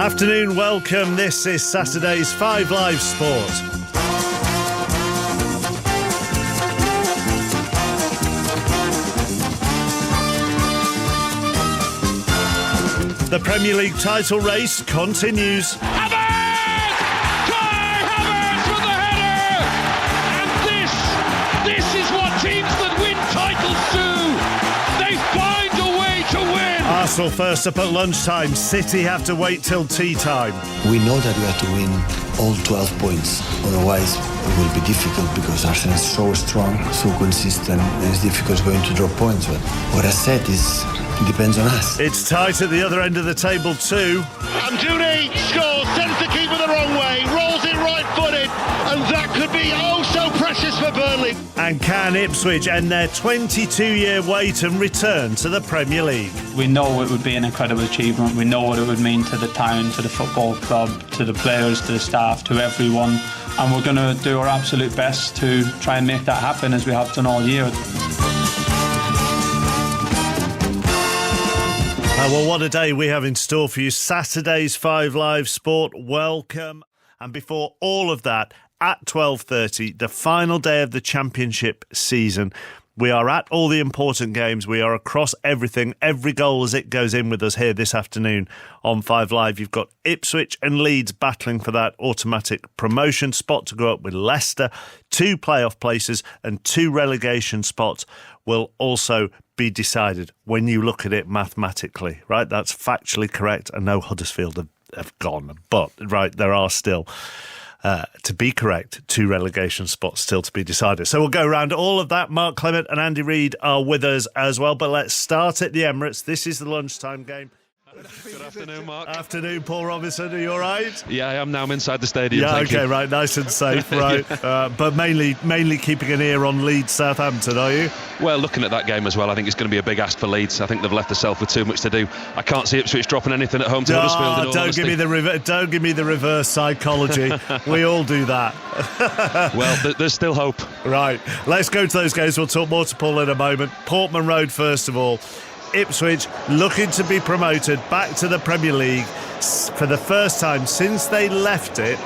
Afternoon, welcome. This is Saturday's 5 Live Sport. The Premier League title race continues. Havertz! Kai Havertz with the header! And this is what teams that win titles do. They find a way to win. Arsenal first up at lunchtime. City have to wait till tea time. We know that we have to win all 12 points. Otherwise, it will be difficult because Arsenal is so strong, so consistent. It's difficult going to drop points. But what I said is, it depends on us. It's tight at the other end of the table too. And Judy scores, sends the keeper the wrong way, rolls it right-footed, and that could be oh so precious for Burnley. And can Ipswich end their 22-year wait and return to the Premier League? We know it would be an incredible achievement. We know what it would mean to the town, to the football club, to the players, to the staff, to everyone. And we're going to do our absolute best to try and make that happen as we have done all year. Well, what a day we have in store for you. Saturday's 5 Live Sport. Welcome. And before all of that, at 12:30, the final day of the Championship season. We are at all the important games. We are across everything. Every goal as it goes in with us here this afternoon on 5 Live. You've got Ipswich and Leeds battling for that automatic promotion spot to go up with Leicester. 2 playoff places and 2 relegation spots will also be decided when you look at it mathematically, right? That's factually correct. I know Huddersfield have gone, but right, there are still, to be correct, 2 relegation spots still to be decided. So we'll go around all of that. Mark Clement and Andy Reid are with us as well, but let's start at the Emirates. This is the lunchtime game. Good afternoon, Mark. Afternoon, Paul Robinson. Are you all right? Yeah, I am now. I'm inside the stadium. Yeah, Thank okay, you. right. Nice and safe, right. But mainly keeping an ear on Leeds Southampton, are you? Well, looking at that game as well, I think it's going to be a big ask for Leeds. I think they've left themselves with too much to do. I can't see Ipswich dropping anything at home to Huddersfield. In all Don't honesty. give me the reverse psychology. We all do that. Well, there's still hope. Right. Let's go to those games. We'll talk more to Paul in a moment. Portman Road, first of all. Ipswich looking to be promoted back to the Premier League for the first time since they left it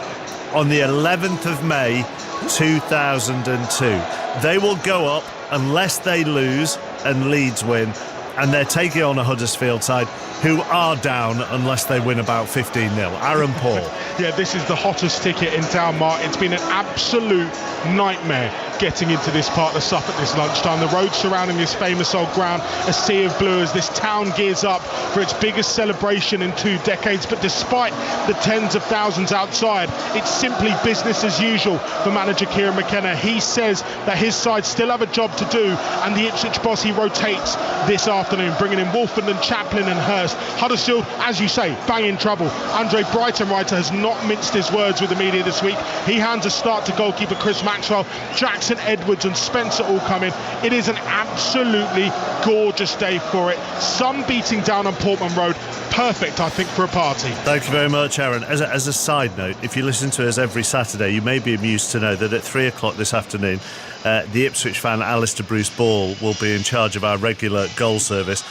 on the 11th of May 2002. They will go up unless they lose and Leeds win, and they're taking on a Huddersfield side who are down unless they win about 15-0. Aaron Paul. Yeah, this is the hottest ticket in town, Mark. It's been an absolute nightmare getting into this part of Suffolk this lunchtime. The road surrounding this famous old ground, a sea of blue as this town gears up for its biggest celebration in 2 decades. But despite the tens of thousands outside, it's simply business as usual for manager Kieran McKenna. He says that his side still have a job to do, and the Ipswich boss, he rotates this afternoon, bringing in Wolford and Chaplin and Hurst. Huddersfield, as you say, bang in trouble. Andre Breitenreiter has not minced his words with the media this week. He hands a start to goalkeeper Chris Maxwell, Jackson Edwards and Spencer all come in. It is an absolutely gorgeous day for it. Sun beating down on Portman Road. Perfect, I think, for a party. Thank you very much, Aaron. As a side note, if you listen to us every Saturday, you may be amused to know that at 3 o'clock this afternoon, the Ipswich fan Alistair Bruce Ball will be in charge of our regular goal service.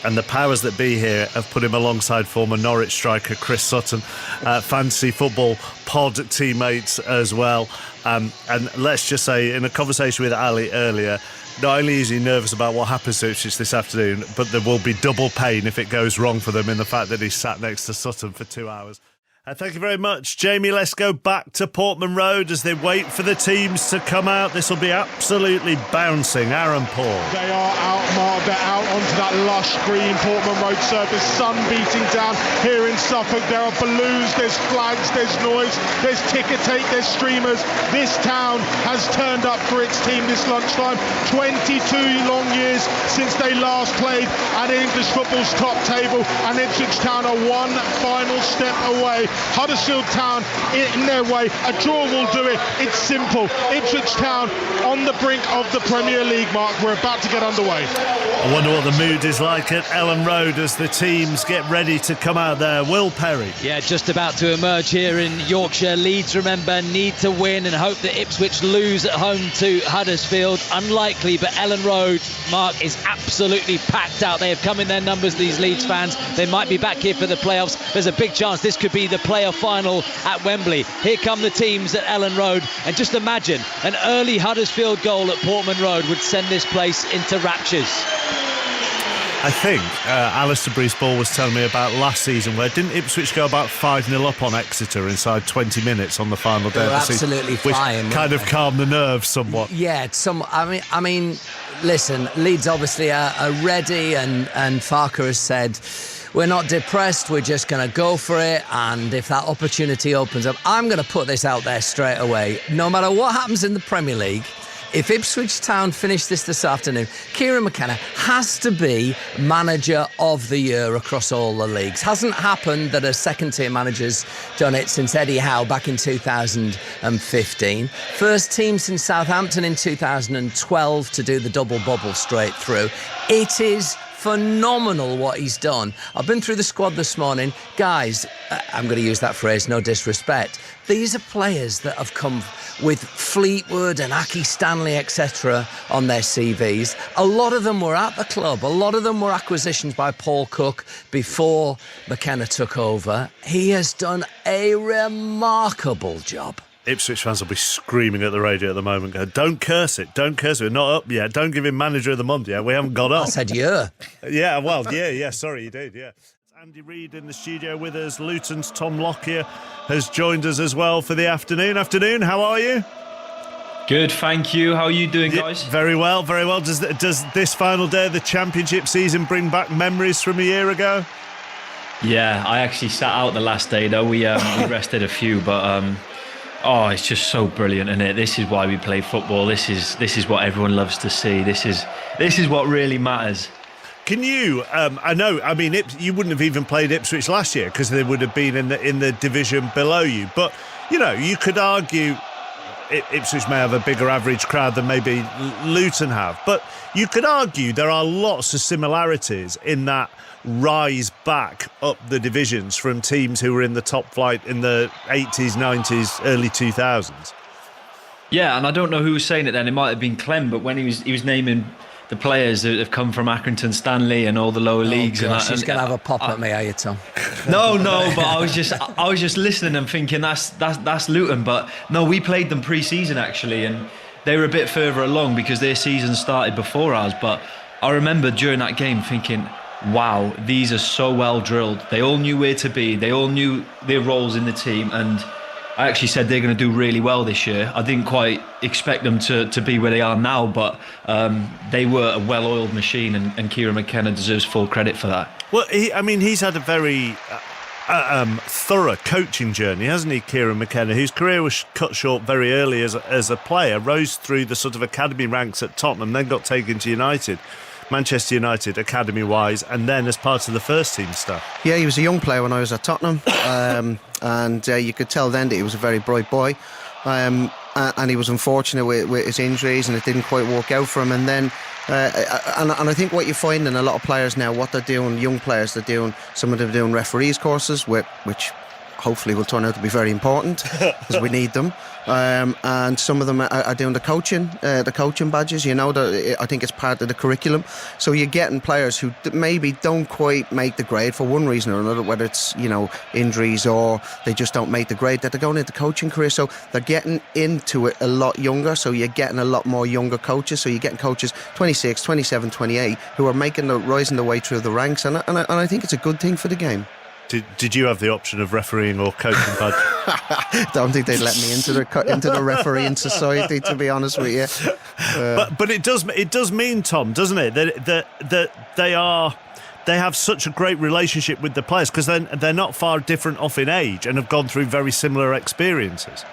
And the powers that be here have put him alongside former Norwich striker Chris Sutton, fantasy football pod teammates as well. And let's just say, in a conversation with Ali earlier, not only is he nervous about what happens to Ipswich this afternoon, but there will be double pain if it goes wrong for them in the fact that he's sat next to Sutton for 2 hours. Thank you very much, Jamie. Let's go back to Portman Road as they wait for the teams to come out. This will be absolutely bouncing. Aaron Paul. They are out, Mark. They're out onto that lush green Portman Road surface. Sun beating down here in Suffolk. There are balloons, there's flags, there's noise, there's ticker tape, there's streamers. This town has turned up for its team this lunchtime. 22 long years since they last played at English football's top table, and Ipswich Town are one final step away Huddersfield Town in their way. A draw will do it. It's simple. Ipswich Town on the brink of the Premier League, Mark. We're about to get underway. I wonder what the mood is like at Ellen Road as the teams get ready to come out there. Will Perry. Yeah, just about to emerge here in Yorkshire. Leeds, remember, need to win and hope that Ipswich lose at home to Huddersfield. Unlikely, but Ellen Road, Mark, is absolutely packed out. They have come in their numbers, these Leeds fans. They might be back here for the playoffs. There's a big chance this could be the playoff final at Wembley. Here come the teams at Ellen Road. And just imagine, an early Huddersfield goal at Portman Road would send this place into raptures. I think Alistair Brees-Ball was telling me about last season where didn't Ipswich go about 5-0 up on Exeter inside 20 minutes on the final day of the season? Absolutely flying, which kind of calmed the nerves somewhat. Yeah, I mean, listen, Leeds obviously are ready, and Farker has said, we're not depressed, we're just going to go for it, and if that opportunity opens up, I'm going to put this out there straight away. No matter what happens in the Premier League, if Ipswich Town finish this afternoon, Kieran McKenna has to be manager of the year across all the leagues. Hasn't happened that a second-tier manager's done it since Eddie Howe back in 2015. First team since Southampton in 2012 to do the double bubble straight through. It is phenomenal what he's done. I've been through the squad this morning. Guys, I'm going to use that phrase, no disrespect. These are players that have come with Fleetwood and Aki Stanley, etc. on their CVs. A lot of them were at the club. A lot of them were acquisitions by Paul Cook before McKenna took over. He has done a remarkable job. Ipswich fans will be screaming at the radio at the moment, going, don't curse it, we're not up yet, don't give him manager of the month yet, we haven't got up. I said yeah. Yeah, well, yeah, sorry, you did, yeah. Andy Reid in the studio with us. Luton's Tom Lockyer has joined us as well for the afternoon. Afternoon, how are you? Good, thank you. How are you doing, guys? Very well, very well. Does this final day of the championship season bring back memories from a year ago? Yeah, I actually sat out the last day though. We rested a few, but it's just so brilliant, isn't it? This is why we play football. This is what everyone loves to see. This is what really matters. Can you? You wouldn't have even played Ipswich last year because they would have been in the division below you. But you could argue Ipswich may have a bigger average crowd than maybe Luton have. But you could argue there are lots of similarities in that rise back up the divisions from teams who were in the top flight in the 80s, 90s, early 2000s. Yeah, and I don't know who was saying it then. It might have been Clem, but when he was naming the players that have come from Accrington Stanley and all the lower leagues. Gosh, he's going to have a pop at me, are you, Tom? No, but I was just listening and thinking that's Luton. But no, we played them pre-season actually, and they were a bit further along because their season started before ours. But I remember during that game thinking, wow, these are so well drilled. They all knew where to be. They all knew their roles in the team, and I actually said they're going to do really well this year. I didn't quite expect them to be where they are now, but they were a well-oiled machine, and Kieran McKenna deserves full credit for that. Well, he's had a very thorough coaching journey, hasn't he, Kieran McKenna, whose career was cut short very early as a player, rose through the sort of academy ranks at Tottenham, then got taken to Manchester United, academy-wise, and then as part of the first team staff. Yeah, he was a young player when I was at Tottenham, and you could tell then that he was a very bright boy, and he was unfortunate with his injuries, and it didn't quite work out for him. And then, and I think what you find in a lot of players now, what they're doing, young players, some of them are doing referees courses, which hopefully will turn out to be very important because we need them. And some of them are doing the coaching badges. I think it's part of the curriculum. So you're getting players who maybe don't quite make the grade for one reason or another, whether it's injuries or they just don't make the grade, that they're going into coaching career. So they're getting into it a lot younger. So you're getting a lot more younger coaches. So you're getting coaches 26, 27, 28 who are rising their way through the ranks, and I think it's a good thing for the game. Did you have the option of refereeing or coaching badge? Don't think they'd let me into the refereeing society, to be honest with you. But it does mean, Tom, doesn't it, that they have such a great relationship with the players because they're not far different off in age and have gone through very similar experiences.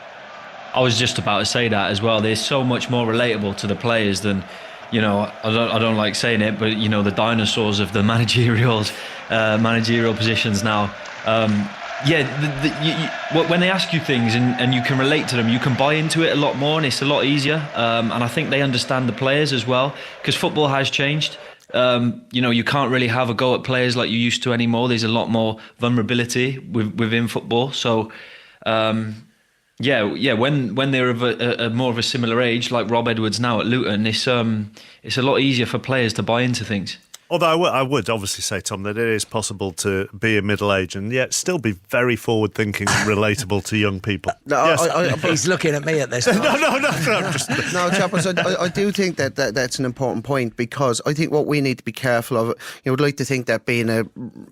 I was just about to say that as well. They're so much more relatable to the players than, I don't like saying it, but the dinosaurs of the managerial positions now. when they ask you things and you can relate to them, you can buy into it a lot more, and it's a lot easier. And I think they understand the players as well, because football has changed. You can't really have a go at players like you used to anymore. There's a lot more vulnerability within football. So, when they're of a more of a similar age, like Rob Edwards now at Luton, it's a lot easier for players to buy into things. Although I would obviously say, Tom, that it is possible to be a middle age and yet still be very forward-thinking and relatable to young people. No, yes. He's looking at me at this time. No. No, Chappers, I do think that's an important point, because I think what we need to be careful of, would like to think that being a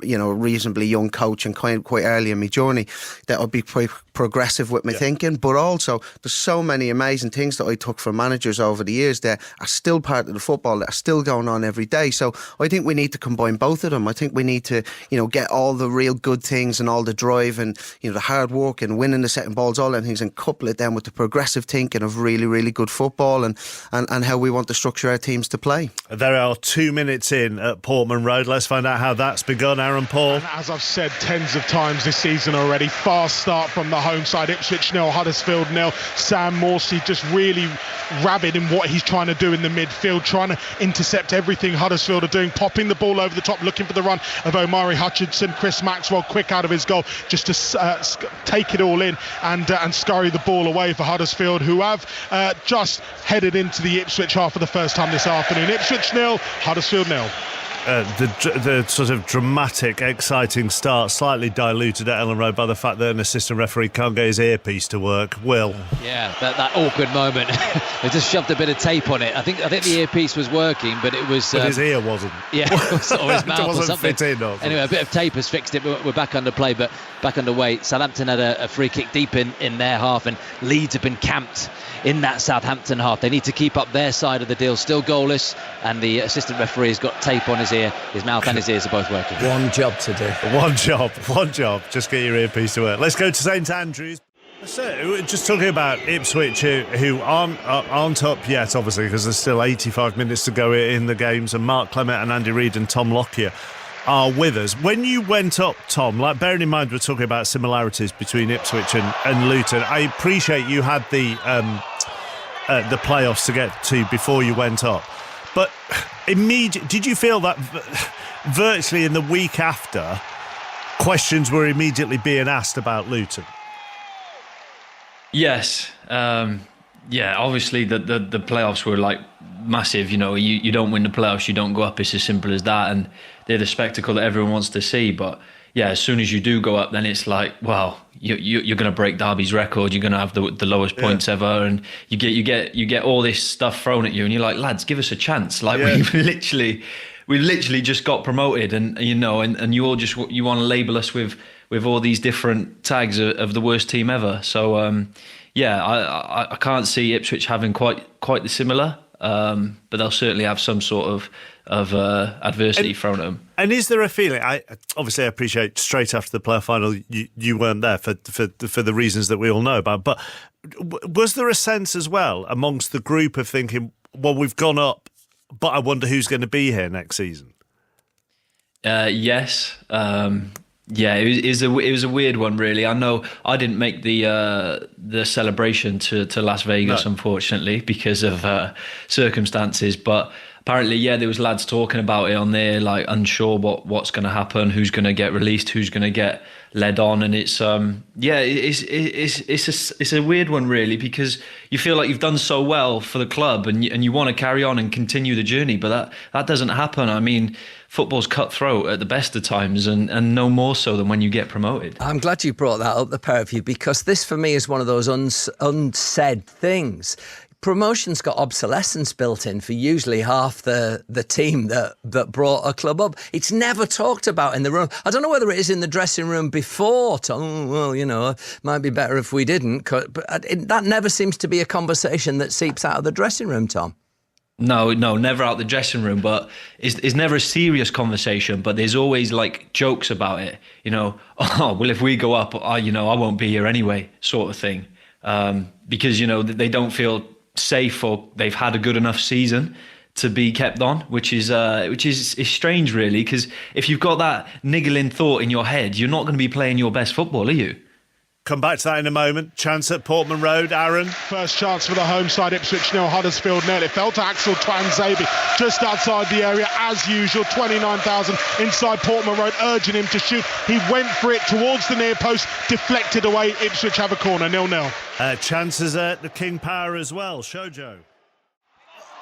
reasonably young coach and quite early in my journey, that I'd be quite progressive with my thinking, but also there's so many amazing things that I took from managers over the years that are still part of the football, that are still going on every day. So I think we need to combine both of them. I think we need to, get all the real good things and all the drive and, the hard work and winning the second balls, all them things, and couple it then with the progressive thinking of really, really good football and how we want to structure our teams to play. There are 2 minutes in at Portman Road. Let's find out how that's begun. Aaron Paul. And as I've said tens of times this season already, fast start from the home side. Ipswich 0, Huddersfield 0. Sam Morsey just really rabid in what he's trying to do in the midfield, trying to intercept everything Huddersfield are doing, popping the ball over the top, looking for the run of Omari Hutchinson. Chris Maxwell quick out of his goal just to take it all in and scurry the ball away for Huddersfield, who have just headed into the Ipswich half for the first time this afternoon. Ipswich 0, Huddersfield 0. The sort of dramatic, exciting start slightly diluted at Ellen Road by the fact that an assistant referee can't get his earpiece to work. Will? Yeah, that awkward moment. They just shoved a bit of tape on it. I think the earpiece was working, but it was... But his ear wasn't. Yeah, or his mouth or something. Fit in, anyway, a bit of tape has fixed it. We're back under play, but back underway. Southampton had a free kick deep in their half, and Leeds have been camped in that Southampton half. They need to keep up their side of the deal. Still goalless, and the assistant referee has got tape on his ear. His mouth and his ears are both working. One job to do. One job. Just get your earpiece to work. Let's go to St Andrews. So, just talking about Ipswich, who aren't up yet, obviously, because there's still 85 minutes to go in the games, and Mark Clement and Andy Reid and Tom Lockyer are with us. When you went up, Tom, like bearing in mind we're talking about similarities between Ipswich and Luton, I appreciate you had the playoffs to get to before you went up. But did you feel that virtually in the week after, questions were immediately being asked about Luton? Yes. Obviously the playoffs were like massive. You don't win the playoffs, you don't go up. It's as simple as that. And they're the spectacle that everyone wants to see. But yeah, as soon as you do go up, then it's like, well, you're going to break Derby's record. You're going to have the lowest points ever, and you get all this stuff thrown at you, and you're like, lads, give us a chance. Like we literally just got promoted, and and you all just you want to label us with all these different tags of the worst team ever. So I can't see Ipswich having quite the similar, but they'll certainly have some sort of adversity thrown at them. And is there a feeling? I appreciate straight after the playoff final you weren't there for the reasons that we all know about. But was there a sense as well amongst the group of thinking, well, we've gone up, but I wonder who's going to be here next season? Yes. It was a weird one, really. I know I didn't make the celebration to Las Vegas, unfortunately, because of circumstances. But apparently, there was lads talking about it on there, like unsure what's going to happen, who's going to get released, who's going to get led on, and it's a weird one, really, because you feel like you've done so well for the club, and you want to carry on and continue the journey, but that doesn't happen. I mean, football's cutthroat at the best of times, and no more so than when you get promoted. I'm glad you brought that up, the pair of you, because this for me is one of those unsaid things. Promotion's got obsolescence built in for usually half the team that brought a club up. It's never talked about in the room. I don't know whether it is in the dressing room before, Tom. Well, might be better if we didn't. But that never seems to be a conversation that seeps out of the dressing room, Tom. No, never out the dressing room, but it's never a serious conversation, but there's always like jokes about it, oh, well, if we go up, I won't be here anyway, sort of thing. Because, they don't feel safe, or they've had a good enough season to be kept on, which is strange, really, because if you've got that niggling thought in your head, you're not going to be playing your best football, are you? Come back to that in a moment. Chance at Portman Road, Aaron. First chance for the home side, Ipswich 0, Huddersfield 0. It fell to Axel Twanzebe just outside the area, as usual. 29,000 inside Portman Road, urging him to shoot. He went for it towards the near post, deflected away. Ipswich have a corner, 0-0. Chances at the King Power as well, Shojo.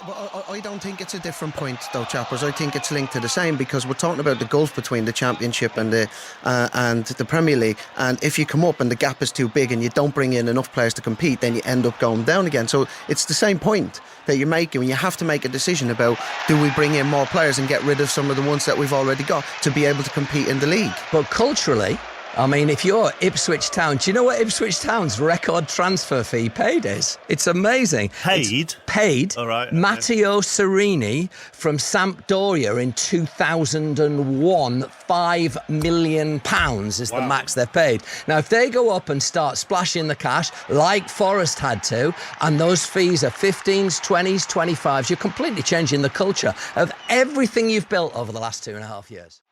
Well, I don't think it's a different point, though, chappers. I think it's linked to the same, because we're talking about the gulf between the Championship and the Premier League. And if you come up and the gap is too big and you don't bring in enough players to compete, then you end up going down again. So it's the same point that you're making when you have to make a decision about, do we bring in more players and get rid of some of the ones that we've already got to be able to compete in the league? But culturally, I mean, if you're Ipswich Town, do you know what Ipswich Town's record transfer fee paid is? It's amazing. Paid? Paid. All right. Matteo Serini from Sampdoria in 2001, £5 million is the max they're paid. Now, if they go up and start splashing the cash, like Forest had to, and those fees are 15s, 20s, 25s, you're completely changing the culture of everything you've built over the last 2.5 years.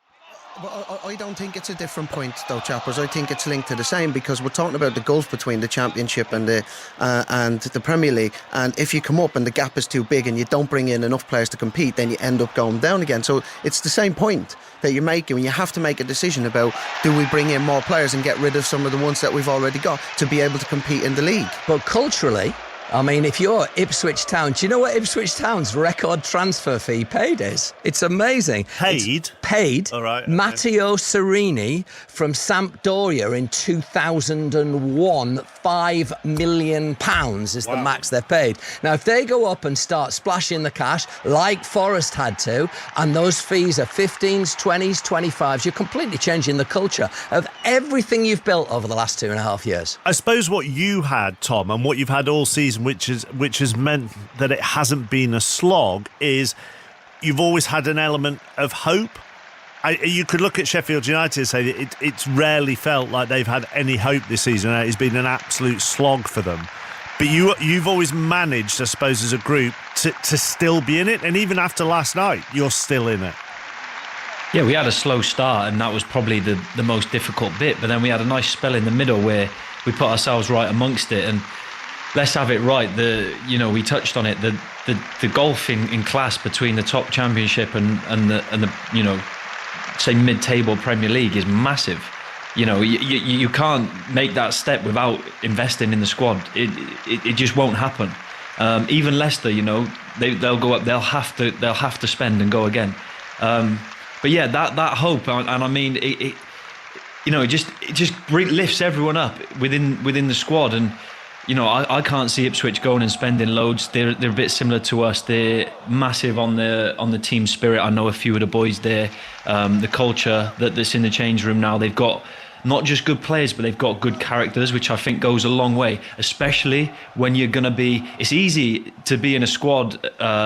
Well, I don't think it's a different point, though, chappers. I think it's linked to the same, because we're talking about the gulf between the Championship and the Premier League. And if you come up and the gap is too big and you don't bring in enough players to compete, then you end up going down again. So it's the same point that you're making when you have to make a decision about, do we bring in more players and get rid of some of the ones that we've already got to be able to compete in the league? But culturally, I mean, if you're Ipswich Town, do you know what Ipswich Town's record transfer fee paid is? It's amazing. Paid? Paid. All right. Matteo Serini from Sampdoria in 2001, £5 million is the max they're paid. Now, if they go up and start splashing the cash, like Forest had to, and those fees are 15s, 20s, 25s, you're completely changing the culture of everything you've built over the last 2.5 years. I suppose what you had, Tom, and what you've had all season, which has meant that it hasn't been a slog, is you've always had an element of hope. You could look at Sheffield United and say that it's rarely felt like they've had any hope this season. It's been an absolute slog for them. But you've always managed, I suppose, as a group to still be in it. And even after last night, you're still in it. Yeah, we had a slow start, and that was probably the most difficult bit. But then we had a nice spell in the middle where we put ourselves right amongst it. And let's have it right. We touched on it. The gulf in class between the top Championship and the say mid-table Premier League is massive. You can't make that step without investing in the squad. It just won't happen. Even Leicester, they'll go up. They'll have to spend and go again. But yeah, that hope, and I mean, it just lifts everyone up within the squad. And I can't see Ipswich going and spending loads. They're a bit similar to us. They're massive on the team spirit. I know a few of the boys there. The culture that's in the change room now. They've got not just good players, but they've got good characters, which I think goes a long way, especially when you're going to be... It's easy to be in a squad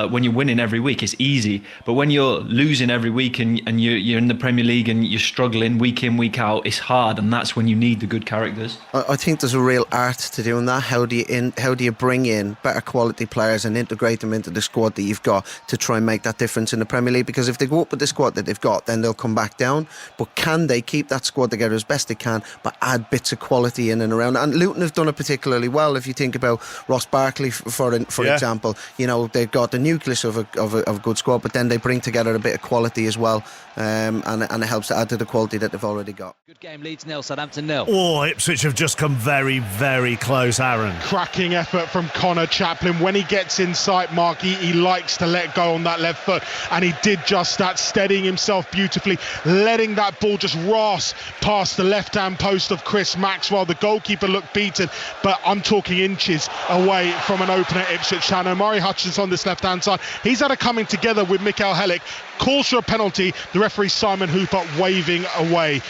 when you're winning every week. It's easy. But when you're losing every week and you're in the Premier League and you're struggling week in, week out, it's hard, and that's when you need the good characters. I think there's a real art to doing that. How do you bring in better quality players and integrate them into the squad that you've got to try and make that difference in the Premier League? Because if they go up with the squad that they've got, then they'll come back down. But can they keep that squad together as best they can, but add bits of quality in and around? And Luton have done it particularly well. If you think about Ross Barkley, for example, they've got the nucleus of a good squad, but then they bring together a bit of quality as well, and it helps to add to the quality that they've already got. Good game, Leeds 0, Southampton 0. Oh, Ipswich have just come very, very close, Aaron. Cracking effort from Connor Chaplin. When he gets in sight, Mark, he likes to let go on that left foot, and he did just that, steadying himself beautifully, letting that ball just ras past the left-hand post of Chris Maxwell. The goalkeeper looked beaten, but I'm talking inches away from an opener at Ipswich Town. Omari Hutchins on this left-hand side. He's had a coming together with Mikael Hellick. Calls for a penalty. The referee Simon Hooper waving away.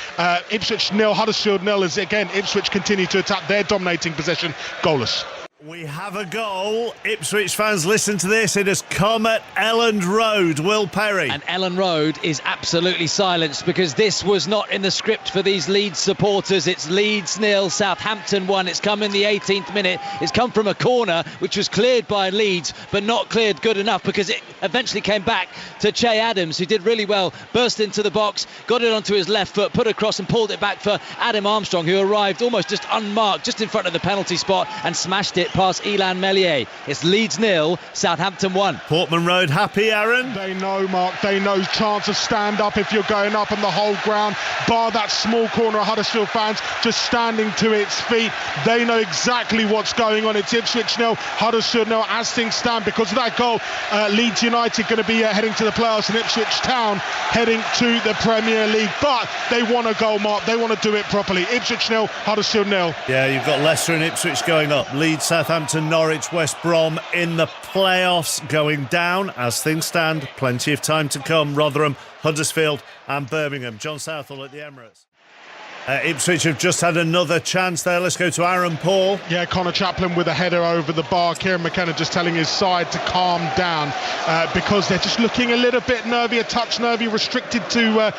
Ipswich 0, Huddersfield 0, as again Ipswich continue to attack their dominating possession, goalless. We have a goal. Ipswich fans, listen to this. It has come at Elland Road. Will Perry. And Elland Road is absolutely silenced because this was not in the script for these Leeds supporters. It's Leeds 0, Southampton 1. It's come in the 18th minute. It's come from a corner which was cleared by Leeds, but not cleared good enough because it eventually came back to Che Adams, who did really well. Burst into the box, got it onto his left foot, put across and pulled it back for Adam Armstrong, who arrived almost just unmarked, just in front of the penalty spot and smashed it past Elan Meslier. It's Leeds 0, Southampton 1. Portman Road happy, Aaron? They know, Mark, they know chance of stand up if you're going up on the whole ground, bar that small corner of Huddersfield fans just standing to its feet. They know exactly what's going on. It's Ipswich 0, Huddersfield 0 as things stand. Because of that goal, Leeds United going to be heading to the playoffs and Ipswich Town heading to the Premier League. But they want a goal, Mark. They want to do it properly. Ipswich 0, Huddersfield 0. Yeah, you've got Leicester and Ipswich going up. Leeds, Southampton, Norwich, West Brom in the playoffs going down. As things stand, plenty of time to come. Rotherham, Huddersfield and Birmingham. John Southall at the Emirates. Ipswich have just had another chance there. Let's go to Aaron Paul. Yeah, Connor Chaplin with a header over the bar. Kieran McKenna just telling his side to calm down because they're just looking a little bit nervy, a touch nervy, restricted to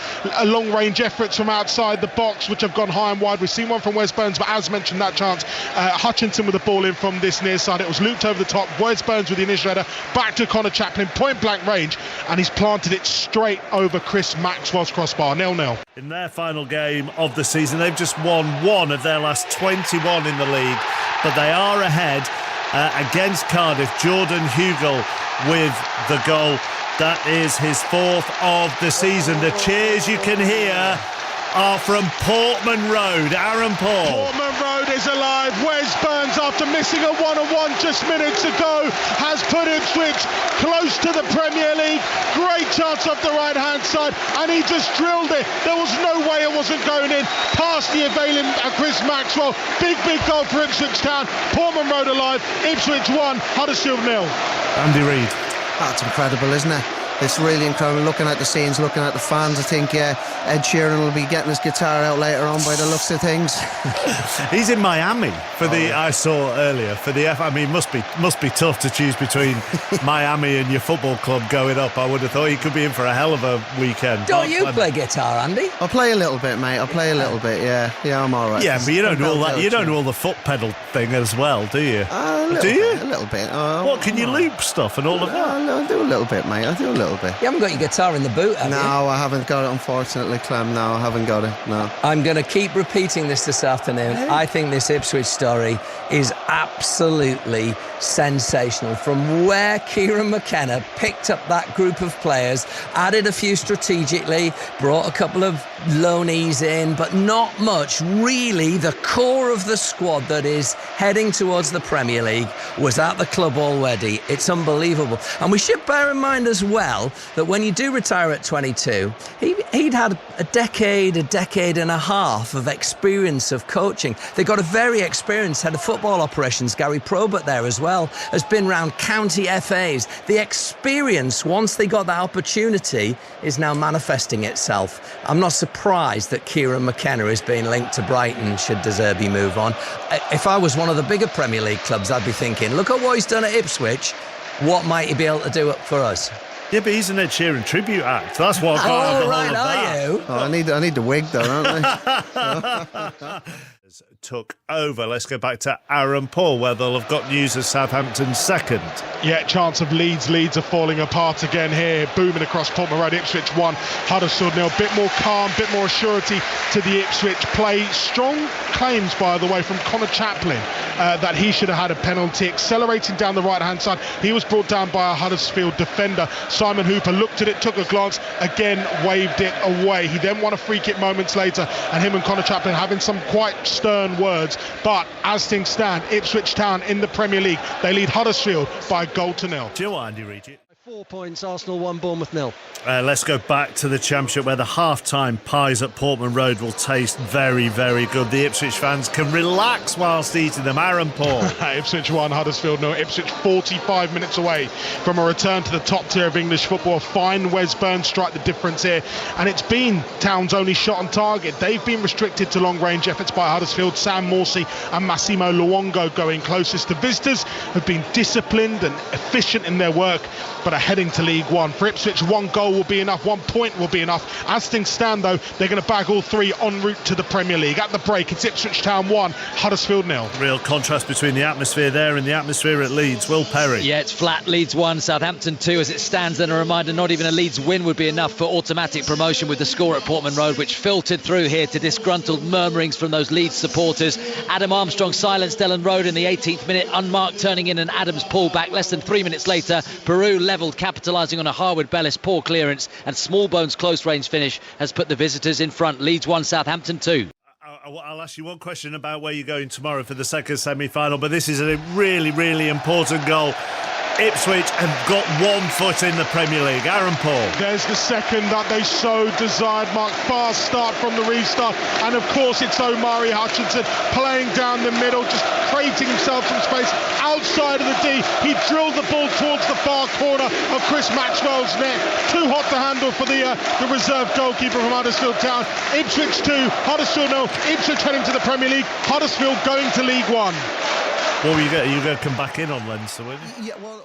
long-range efforts from outside the box, which have gone high and wide. We've seen one from Wes Burns, but as mentioned, that chance, Hutchinson with the ball in from this near side. It was looped over the top. Wes Burns with the initial header, back to Connor Chaplin, point-blank range, and he's planted it straight over Chris Maxwell's crossbar. 0-0. In their final game of the season, they've just won one of their last 21 in the league, but they are ahead against Cardiff. Jordan Hugel with the goal. That is his fourth of the season. The cheers you can hear are from Portman Road. Aaron Paul. Portman Road is alive. Wes Burns, after missing a 1-on-1 just minutes ago, has put Ipswich close to the Premier League. Great chance off the right-hand side, and he just drilled it. There was no way it wasn't going in. Past the availing Chris Maxwell. Big goal for Ipswich Town. Portman Road alive. Ipswich 1, Huddersfield 0. Andy Reid. That's incredible, isn't it? It's really incredible. Looking at the scenes, looking at the fans, I think Ed Sheeran will be getting his guitar out later on by the looks of things. He's in Miami for I saw earlier for the I mean, must be tough to choose between Miami and your football club going up. I would have thought he could be in for a hell of a weekend. Don't you play guitar, Andy? I'll play a little bit, mate. I'll play a little bit. Yeah, I'm all right. Yeah, but you don't do all that. You don't do all the foot pedal thing as well, do you? Do you? A little bit. What can you loop stuff and all of that? I do a little bit, mate. I do a little bit. You haven't got your guitar in the boot, have you? No, I haven't got it, unfortunately, Clem. No, I haven't got it, no. I'm going to keep repeating this afternoon. I think this Ipswich story is absolutely sensational. From where Kieran McKenna picked up that group of players, added a few strategically, brought a couple of loanees in, but not much. Really, the core of the squad that is heading towards the Premier League was at the club already. It's unbelievable. And we should bear in mind as well that when you do retire at 22, he'd had a decade and a half of experience of coaching. They got a very experienced head of football operations, Gary Probert, there as well, has been round county FAs. The experience, once they got that opportunity, is now manifesting itself. I'm not surprised that Kieran McKenna is being linked to Brighton should De Zerbi move on. If I was one of the bigger Premier League clubs, I'd be thinking, look at what he's done at Ipswich. What might he be able to do for us? Yeah, but he's an Ed Sheeran tribute act. That's what I got oh, right, are you? Oh, I need the wig, though, don't I? Took over. Let's go back to Aaron Paul, where they'll have got news of Southampton's second. Yeah, chance of Leeds. Leeds are falling apart again here. Booming across Portman Road. Ipswich 1, Huddersfield 0. Bit more calm, bit more surety to the Ipswich play. Strong claims, by the way, from Connor Chaplin that he should have had a penalty. Accelerating down the right-hand side. He was brought down by a Huddersfield defender. Simon Hooper looked at it, took a glance, again waved it away. He then won a free kick moments later, and him and Connor Chaplin having some quite stern words. But as things stand, Ipswich Town in the Premier League, they lead Huddersfield by 1-0. Do you know what, Andy Reid? 4 points, Arsenal 1, Bournemouth 0. Let's go back to the Championship, where the half-time pies at Portman Road will taste very, very good. The Ipswich fans can relax whilst eating them. Aaron Paul. Ipswich 1, Huddersfield 0. Ipswich 45 minutes away from a return to the top tier of English football. Fine Wes Burns strike the difference here, and it's been Town's only shot on target. They've been restricted to long-range efforts by Huddersfield. Sam Morsey and Massimo Luongo going closest. The visitors have been disciplined and efficient in their work, but are heading to League One. For Ipswich, 1 goal will be enough, 1 point will be enough. As things stand, though, they're going to bag all 3 en route to the Premier League. At the break, it's Ipswich Town 1, Huddersfield 0. Real contrast between the atmosphere there and the atmosphere at Leeds. Will Perry. Yeah, it's flat. Leeds 1, Southampton 2 as it stands. And a reminder, not even a Leeds win would be enough for automatic promotion, with the score at Portman Road, which filtered through here to disgruntled murmurings from those Leeds supporters. Adam Armstrong silenced Ellen Road in the 18th minute, unmarked, turning in an Adams pullback. Less than 3 minutes later, Peru levelled, capitalising on a Harwood Bellis poor clearance, and Smallbone's close-range finish has put the visitors in front. Leeds 1, Southampton 2. I'll ask you one question about where you're going tomorrow for the second semi-final, but this is a really, really important goal. Ipswich have got 1 foot in the Premier League. Aaron Paul. There's the second that they so desired, Mark. Fast start from the restart, and of course it's Omari Hutchinson playing down the middle, just creating himself some space outside of the D. He drilled the ball towards the far corner of Chris Maxwell's net. Too hot to handle for the reserve goalkeeper from Huddersfield Town. Ipswich 2, Huddersfield 0. Ipswich heading to the Premier League. Huddersfield going to League One. Well, you're going to come back in on Leinster, weren't you? Yeah, well,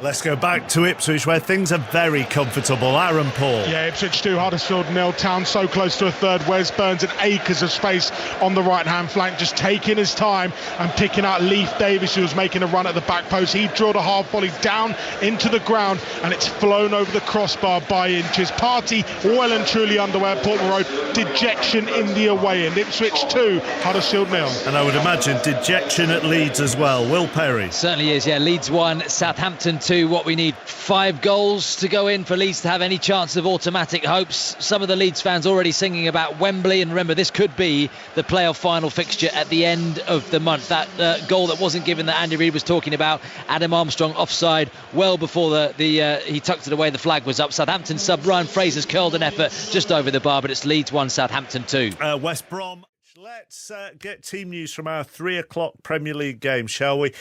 let's go back to Ipswich, where things are very comfortable. Aaron Paul. Yeah, Ipswich 2, Huddersfield 0. Town so close to a third. Wes Burns and acres of space on the right-hand flank, just taking his time and picking out Leif Davis, who was making a run at the back post. He drilled a half volley down into the ground, and it's flown over the crossbar by inches. Party well and truly underway at Portman Road. Dejection in the away end. Ipswich 2, Huddersfield 0. And I would imagine dejection at Leeds as well. Will Perry. Certainly is, yeah. Leeds 1, Southampton 2. What we need, 5 goals to go in for Leeds to have any chance of automatic hopes. Some of the Leeds fans already singing about Wembley, and remember, this could be the playoff final fixture at the end of the month. That goal that wasn't given that Andy Reid was talking about, Adam Armstrong offside well before he tucked it away, the flag was up. Southampton sub Ryan Fraser's curled an effort just over the bar, but it's Leeds 1, Southampton 2. West Brom. Let's get team news from our 3 o'clock Premier League game, shall we?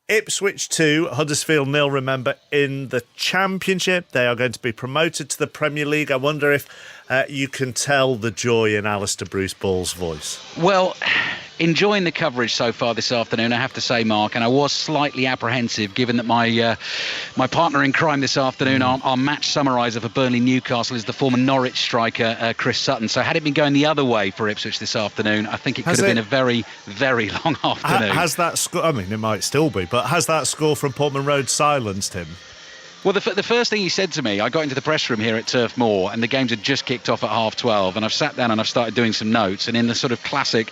Ipswich 2, Huddersfield 0, remember, in the Championship. They are going to be promoted to the Premier League. I wonder if you can tell the joy in Alistair Bruce Ball's voice. Well, enjoying the coverage so far this afternoon, I have to say, Mark, and I was slightly apprehensive given that my partner in crime this afternoon, our match summariser for Burnley Newcastle, is the former Norwich striker Chris Sutton. So had it been going the other way for Ipswich this afternoon, I think it could have been a very, very long afternoon. Has that score, I mean, it might still be, but has that score from Portman Road silenced him? Well, the first thing he said to me, I got into the press room here at Turf Moor, and the games had just kicked off at 12:30, and I've sat down and I've started doing some notes, and in the sort of classic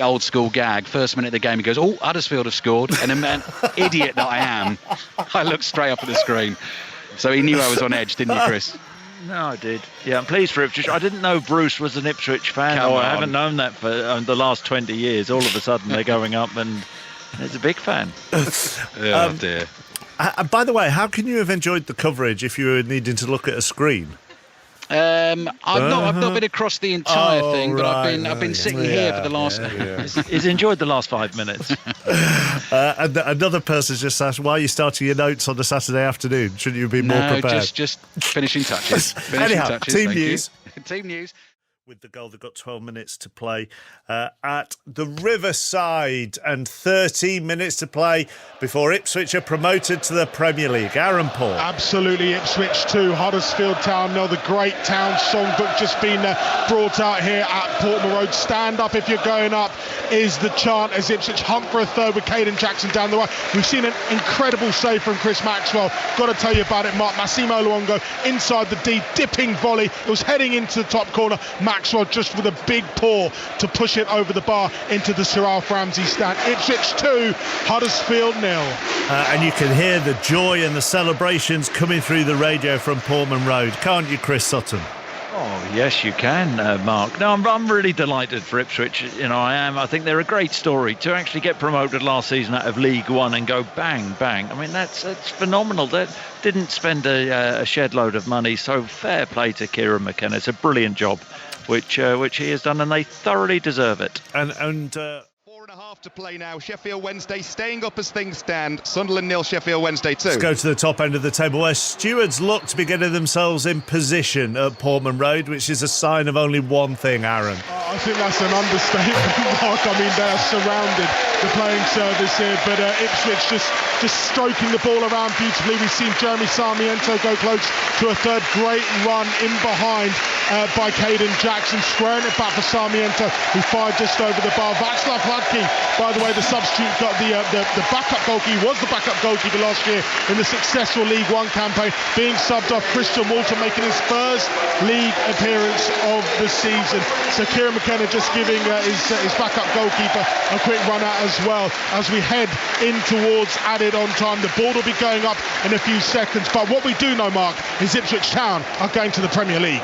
old school gag, first minute of the game, he goes, "Oh, Huddersfield have scored," and then, man, idiot that I am, I looked straight up at the screen. So he knew I was on edge, didn't you, Chris? No, I did. Yeah, I'm pleased for Ipswich. I didn't know Bruce was an Ipswich fan. I haven't known that for the last 20 years. All of a sudden they're going up, and he's a big fan. Oh, dear. By the way, how can you have enjoyed the coverage if you were needing to look at a screen? I've not been across the entire thing, but I've been sitting here for the last. He's enjoyed the last 5 minutes. And another person's just asked, why are you starting your notes on a Saturday afternoon? Shouldn't you be more prepared? just finishing touches. Anyhow, team news. Team news. With the goal, they've got 12 minutes to play at the Riverside, and 13 minutes to play before Ipswich are promoted to the Premier League. Aaron Paul. Absolutely, Ipswich 2, Huddersfield Town 0. The Great Town songbook just been brought out here at Portman Road. Stand up if you're going up is the chant as Ipswich hunt for a third with Caden Jackson down the way. We've seen an incredible save from Chris Maxwell. Got to tell you about it, Mark. Massimo Luongo inside the D, dipping volley. It was heading into the top corner. Maxwell just with a big paw to push it over the bar into the Sir Alf Ramsey stand. Ipswich 2, Huddersfield 0. And you can hear the joy and the celebrations coming through the radio from Portman Road, can't you, Chris Sutton? Oh, Oh, yes, you can, Mark. No, I'm really delighted for Ipswich. I am. I think they're a great story. To actually get promoted last season out of League One and go bang, bang. I mean, that's phenomenal. They didn't spend a shed load of money, so fair play to Kieran McKenna. It's a brilliant job, which he has done, and they thoroughly deserve it. And 4.5 to play now. Sheffield Wednesday staying up as things stand. Sunderland 0, Sheffield Wednesday 2. Let's go to the top end of the table where stewards look to be getting themselves in position at Portman Road, which is a sign of only one thing, Aaron. I think that's an understatement, Mark. I mean, they are surrounded, the playing service here, but Ipswich just stroking the ball around beautifully. We've seen Jeremy Sarmiento go close to a third great run in behind by Caden Jackson, squaring it back for Sarmiento, who fired just over the bar. Václav Hladký, by the way, the substitute, got the backup goalkeeper, was the backup goalkeeper last year in the successful League One campaign, being subbed off. Christian Walter making his first league appearance of the season. So Kieran McKenna just giving his backup goalkeeper a quick run out as well as we head in towards added on time. The ball will be going up in a few seconds, but what we do know, Mark, is Ipswich Town are going to the Premier League.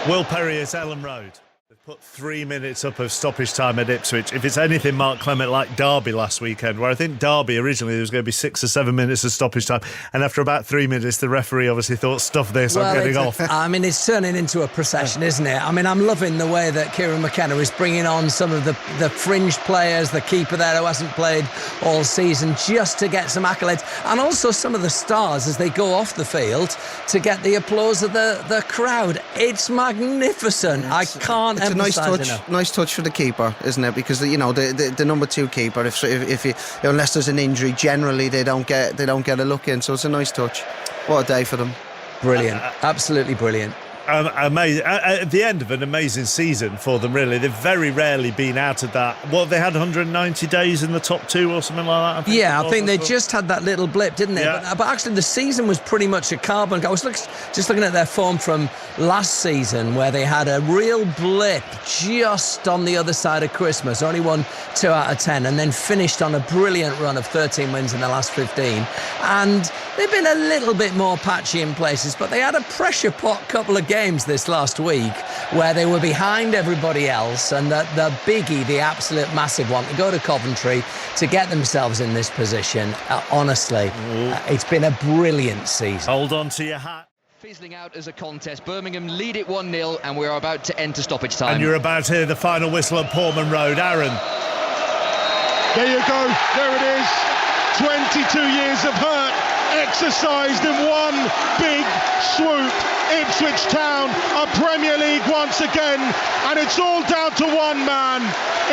Will Perrier's Ellen Road. They've put 3 minutes up of stoppage time at Ipswich. If it's anything, Mark Clement, like Derby last weekend, where I think Derby originally there was going to be 6 or 7 minutes of stoppage time, and after about 3 minutes the referee obviously thought, stuff this, I'm getting off. I mean, it's turning into a procession, isn't it? I mean, I'm loving the way that Kieran McKenna is bringing on some of the fringe players, the keeper there who hasn't played all season, just to get some accolades, and also some of the stars as they go off the field to get the applause of the crowd. It's magnificent. I can't emphasise enough. Nice touch for the keeper, isn't it? Because the number 2 keeper, if unless there's an injury, generally they don't get a look in. So it's a nice touch. What a day for them! Brilliant, absolutely brilliant. Amazing. At the end of an amazing season for them, really. They've very rarely been out of that. What, they had 190 days in the top 2 or something like that? I think they just had that little blip, didn't they? Yeah. But actually the season was pretty much a carbon. I was just looking at their form from last season, where they had a real blip just on the other side of Christmas, only won 2 out of 10, and then finished on a brilliant run of 13 wins in the last 15. And they've been a little bit more patchy in places, but they had a pressure pot couple of games this last week where they were behind everybody else, and the biggie, the absolute massive one, to go to Coventry to get themselves in this position. Honestly, it's been a brilliant season. Hold on to your hat. Fizzling out as a contest. Birmingham lead it 1-0 and we're about to enter stoppage time. And you're about to hear the final whistle at Portman Road. Aaron. There you go. There it is. 22 years of hurt exercised in one big swoop. Ipswich Town are Premier League once again, and it's all down to one man.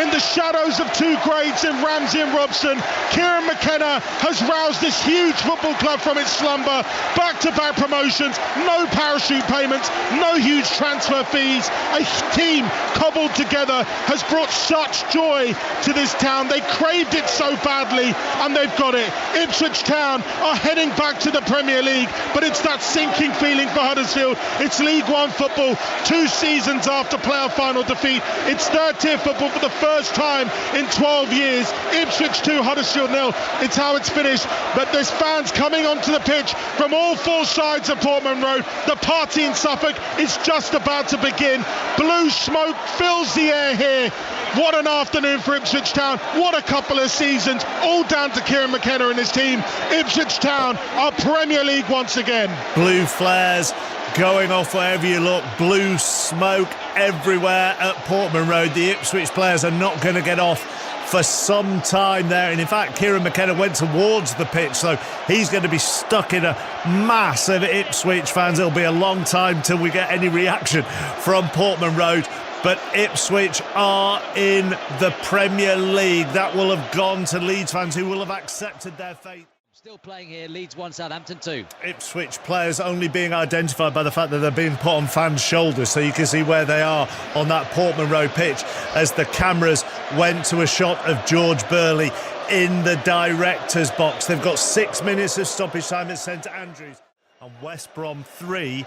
In the shadows of 2 greats in Ramsey and Robson, Kieran McKenna has roused this huge football club from its slumber. Back-to-back promotions, no parachute payments, no huge transfer fees. A team cobbled together has brought such joy to this town. They craved it so badly, and they've got it. Ipswich Town are heading back to the Premier League, but it's that sinking feeling for Huddersfield. It's League One football, 2 seasons after playoff final defeat. It's third-tier football for the first time in 12 years. Ipswich 2, Huddersfield 0. It's how it's finished. But there's fans coming onto the pitch from all 4 sides of Portman Road. The party in Suffolk is just about to begin. Blue smoke fills the air here. What an afternoon for Ipswich Town. What a couple of seasons. All down to Kieran McKenna and his team. Ipswich Town are Premier League once again. Blue flares going off wherever you look. Blue smoke everywhere at Portman Road. The Ipswich players are not going to get off for some time there, and in fact Kieran McKenna went towards the pitch, so he's going to be stuck in a mass of Ipswich fans. It'll be a long time till we get any reaction from Portman Road, but Ipswich are in the Premier League. That will have gone to Leeds fans, who will have accepted their fate. Still playing here, Leeds 1, Southampton 2. Ipswich players only being identified by the fact that they're being put on fans' shoulders, so you can see where they are on that Portman Road pitch as the cameras went to a shot of George Burley in the director's box. They've got 6 minutes of stoppage time at St Andrews, and West Brom 3,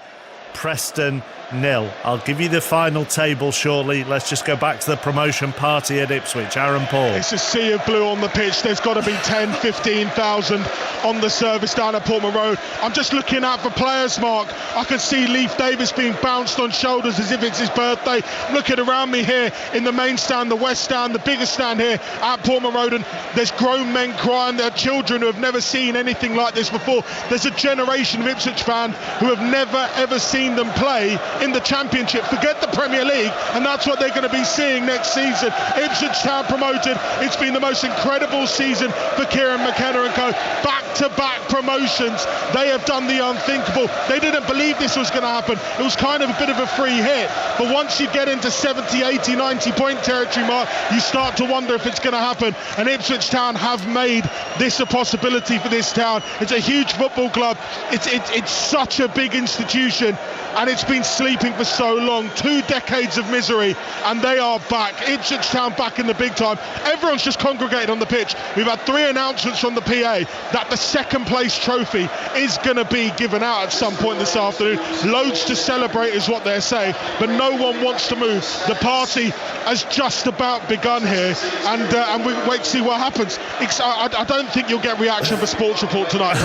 Preston 0. I'll give you the final table shortly. Let's just go back to the promotion party at Ipswich. Aaron Paul. It's a sea of blue on the pitch. There's got to be 10, 15,000 on the service down at Portman Road. I'm just looking out for players, Mark. I can see Leif Davis being bounced on shoulders as if it's his birthday. Looking around me here in the main stand, the west stand, the biggest stand here at Portman Road, and there's grown men crying. There are children who have never seen anything like this before. There's a generation of Ipswich fans who have never ever seen them play in the Championship. Forget the Premier League, and that's what they're going to be seeing next season. Ipswich Town promoted. It's been the most incredible season for Kieran McKenna and co. Back-to-back promotions. They have done the unthinkable. They didn't believe this was going to happen. It was kind of a bit of a free hit, but once you get into 70, 80, 90 point territory, Mark, you start to wonder if it's going to happen, and Ipswich Town have made this a possibility for this town. It's a huge football club. It's such a big institution, and it's been sleeping for so long. 2 decades of misery, and they are back. Ipswich Town back in the big time. Everyone's just congregated on the pitch. We've had 3 announcements from the PA that the second place trophy is going to be given out at some point this afternoon. Loads to celebrate is what they're saying, but no one wants to move. The party has just about begun here, and we wait to see what happens. I don't think you'll get reaction for Sports Report tonight.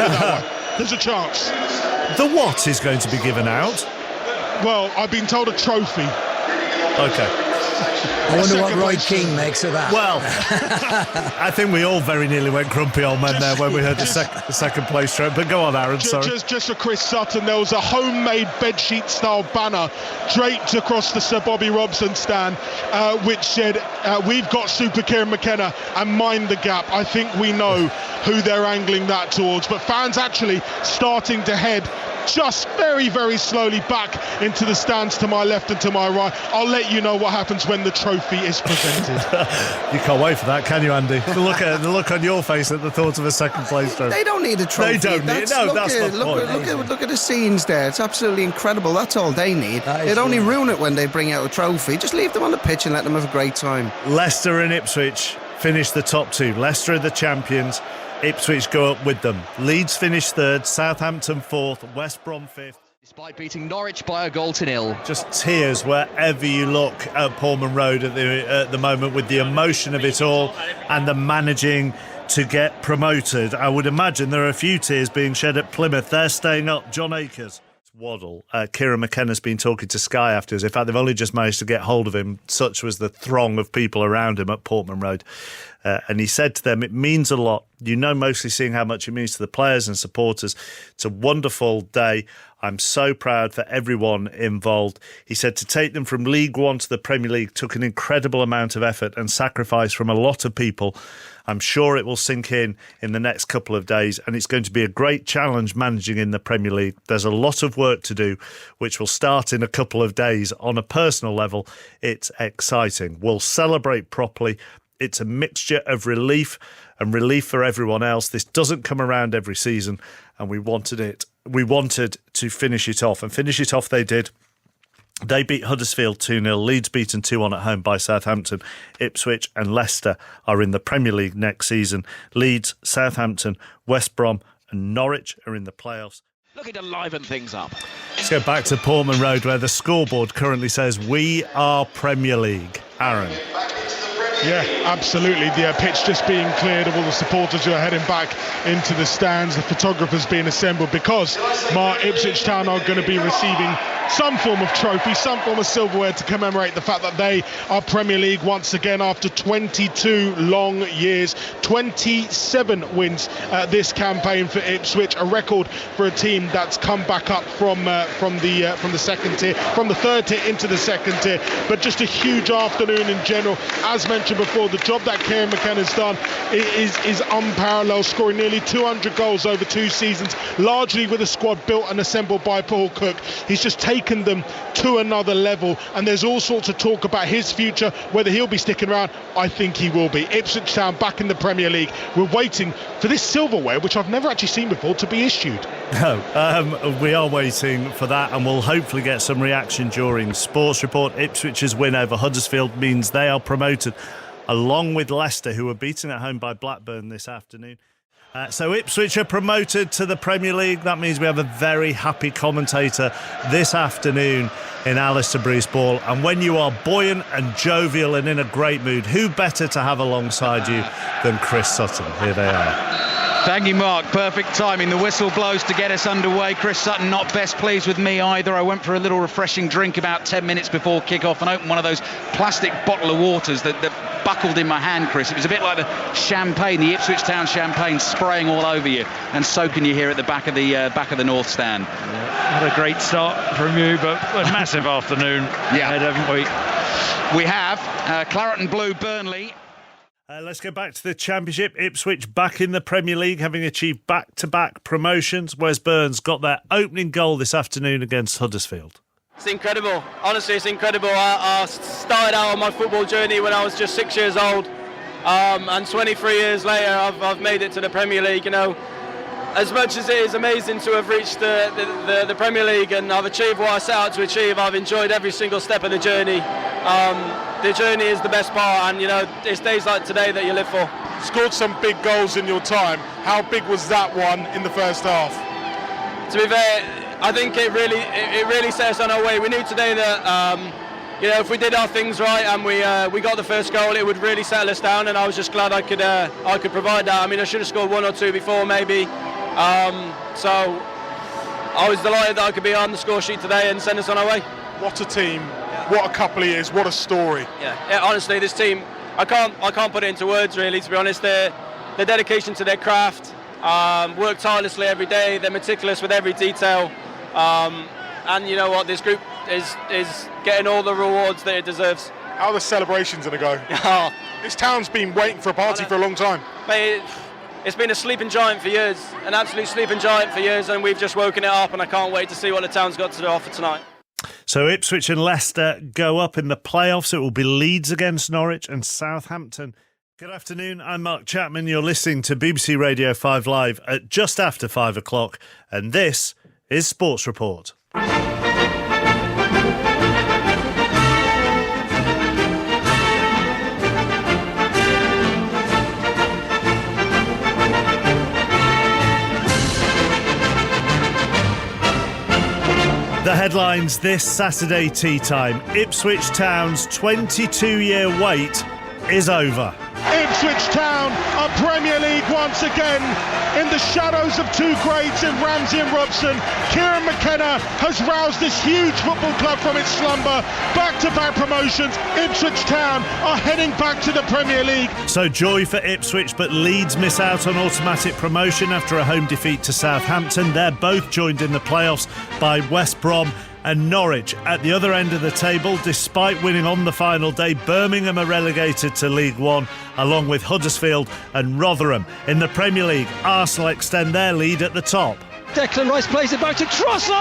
There's a chance. The what is going to be given out? Well, I've been told a trophy. Okay. I wonder what Roy Keane makes of that. Well, I think we all very nearly went grumpy old men there when we heard the second place trophy. But go on, Aaron, sorry. Just for Chris Sutton, there was a homemade bedsheet style banner draped across the Sir Bobby Robson stand, which said, "We've got Super Kieran McKenna and mind the gap." I think we know who they're angling that towards, but fans actually starting to head just very, very slowly back into the stands to my left and to my right. I'll let you know what happens when the trophy is presented. You can't wait for that, can you, Andy? The look on your face at the thought of a second place trophy. They don't need a trophy. They don't need it. No, that's not the point. Look at the scenes there. It's absolutely incredible. That's all they need. They'd only ruin it when they bring out a trophy. Just leave them on the pitch and let them have a great time. Leicester and Ipswich finish the top 2. Leicester are the champions. Ipswich go up with them. Leeds finish 3rd, Southampton 4th, West Brom 5th. Despite beating Norwich by a goal to 0. Just tears wherever you look at Portman Road at the moment, with the emotion of it all and the managing to get promoted. I would imagine there are a few tears being shed at Plymouth. They're staying up. John Akers. Waddle. Kieran McKenna's been talking to Sky afterwards. In fact, they've only just managed to get hold of him. Such was the throng of people around him at Portman Road. And he said to them, it means a lot. You know, mostly seeing how much it means to the players and supporters. It's a wonderful day. I'm so proud for everyone involved. He said to take them from League One to the Premier League took an incredible amount of effort and sacrifice from a lot of people. I'm sure it will sink in the next couple of days, and it's going to be a great challenge managing in the Premier League. There's a lot of work to do, which will start in a couple of days. On a personal level, it's exciting. We'll celebrate properly. It's a mixture of relief and relief for everyone else. This doesn't come around every season, and we wanted it. We wanted to finish it off, and finish it off they did. They beat Huddersfield 2-0, Leeds beaten 2-1 at home by Southampton. Ipswich and Leicester are in the Premier League next season. Leeds, Southampton, West Brom and Norwich are in the playoffs. Looking to liven things up. Let's go back to Portman Road, where the scoreboard currently says we are Premier League. Aaron. Yeah, absolutely. The pitch just being cleared of all the supporters who are heading back into the stands. The photographers being assembled because Ipswich Town are going to be receiving some form of trophy, some form of silverware to commemorate the fact that they are Premier League once again after 22 long years. 27 wins this campaign for Ipswich, a record for a team that's come back up from the second tier, from the third tier into the second tier. But just a huge afternoon in general. As mentioned before, the job that Kieran McKenna's done is unparalleled, scoring nearly 200 goals over 2 seasons, largely with a squad built and assembled by Paul Cook. He's just taken them to another level, and there's all sorts of talk about his future, whether he'll be sticking around. I think he will be. Ipswich Town back in the Premier League. We're waiting for this silverware, which I've never actually seen before, to be issued. No, we are waiting for that, and we'll hopefully get some reaction during Sports Report. Ipswich's win over Huddersfield means they are promoted, along with Leicester, who were beaten at home by Blackburn this afternoon. So Ipswich are promoted to the Premier League. That means we have a very happy commentator this afternoon in Alistair Bruce Ball. And when you are buoyant and jovial and in a great mood, who better to have alongside you than Chris Sutton? Here they are. Thank you, Mark. Perfect timing. The whistle blows to get us underway. Chris Sutton not best pleased with me either. I went for a little refreshing drink about 10 minutes before kick-off and opened one of those plastic bottle of waters that buckled in my hand, Chris. It was a bit like the champagne, the Ipswich Town champagne, spraying all over you and soaking you here at the back of the North Stand. What a great start from you, but a massive afternoon ahead, haven't we? We have Claret and Blue Burnley. Let's go back to the Championship. Ipswich back in the Premier League, having achieved back-to-back promotions. Wes Burns got their opening goal this afternoon against Huddersfield. It's incredible. Honestly, it's incredible. I started out on my football journey when I was just 6 years old, and 23 years later, I've made it to the Premier League. You know, as much as it is amazing to have reached the Premier League and I've achieved what I set out to achieve, I've enjoyed every single step of the journey. The journey is the best part, and you know, it's days like today that you live for. Scored some big goals in your time. How big was that one in the first half? To be fair, I think it really set us on our way. We knew today that you know, if we did our things right and we got the first goal, it would really settle us down, and I was just glad I could provide that. I mean, I should have scored one or two before maybe. So I was delighted that I could be on the score sheet today and send us on our way. What a team, what a couple of years, what a story. Yeah, honestly, this team, I can't put it into words really, to be honest. Their dedication to their craft, work tirelessly every day, they're meticulous with every detail, and you know what, this group is getting all the rewards that it deserves. How are the celebrations going to go? This town's been waiting for a party for a long time. Mate, it's been a sleeping giant for years, an absolute sleeping giant for years, and we've just woken it up, and I can't wait to see what the town's got to offer tonight. So Ipswich and Leicester go up in the playoffs. It will be Leeds against Norwich and Southampton. Good afternoon, I'm Mark Chapman. You're listening to BBC Radio 5 Live at just after 5 o'clock, and this is Sports Report. The headlines this Saturday tea time. Ipswich Town's 22-year wait is over. Ipswich Town are Premier League once again. In the shadows of two greats in Ramsey and Robson, Kieran McKenna has roused this huge football club from its slumber. Back-to-back promotions, Ipswich Town are heading back to the Premier League. So joy for Ipswich, but Leeds miss out on automatic promotion after a home defeat to Southampton. They're both joined in the playoffs by West Brom and Norwich. At the other end of the table, despite winning on the final day, Birmingham are relegated to League One, along with Huddersfield and Rotherham. In the Premier League, Arsenal extend their lead at the top. Declan Rice plays it back to Trossard!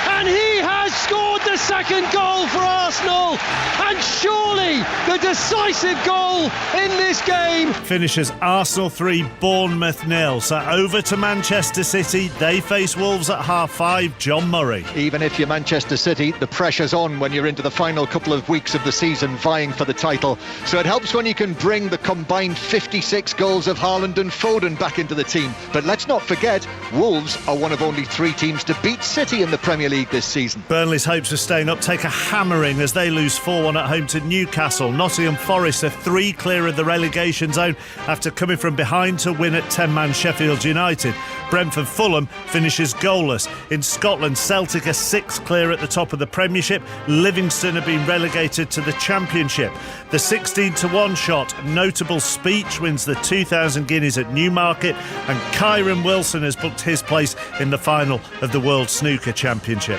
And he has scored the second goal for Arsenal, and surely the decisive goal in this game. Finishes Arsenal 3, Bournemouth 0. So over to Manchester City. They face Wolves at 5:30. John Murray. Even if you're Manchester City, the pressure's on when you're into the final couple of weeks of the season vying for the title. So it helps when you can bring the combined 56 goals of Haaland and Foden back into the team. But let's not forget, Wolves are one of only 3 teams to beat City in the Premier League this season. Burnley's hopes of staying up take a hammering as they lose 4-1 at home to Newcastle. Nottingham Forest are 3 clear of the relegation zone after coming from behind to win at 10-man Sheffield United. Brentford Fulham finishes goalless. In Scotland, Celtic are 6 clear at the top of the Premiership. Livingston have been relegated to the Championship. The 16-1 shot, Notable Speech, wins the 2,000 guineas at Newmarket, and Kyron Wilson has booked his place in the final of the World Snooker Championship.